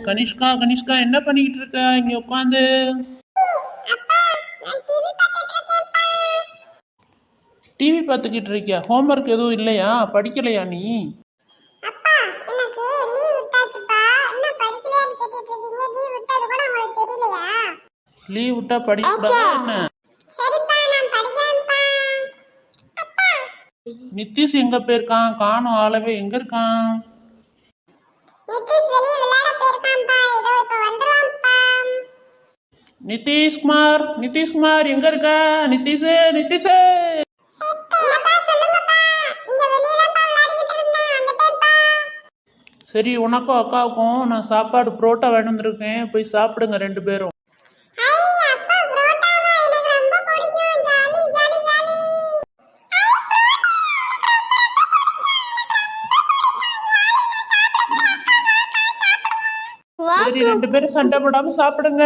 கனிஷ்கா கனிஷ்கா என்ன பண்ணிக்கிட்டு இருக்க இங்க உட்காந்து? டிவி பார்த்துக்கிட்டு இருக்கியா? ஹோம்ஒர்க் எதுவும் இல்லையா? படிக்கலையா நீ? லீவ் விட்டா படிக்கூடாதா என்ன? நிதிஷ் எங்க போயிருக்கான்? காணும் ஆளவே, எங்க இருக்கான்? நிதிஷ்குமார் நிதிஷ்குமார் எங்க இருக்க? நிதிஷே நிதிஷே. சரி, உனக்கும் அக்காவுக்கும் நான் சாப்பாடு புரோட்டா வேணும் வந்திருக்கேன், போய் சாப்பிடுங்க 2 பேரும். சரி, 2 பேரும் சண்டை போடாம சாப்பிடுங்க.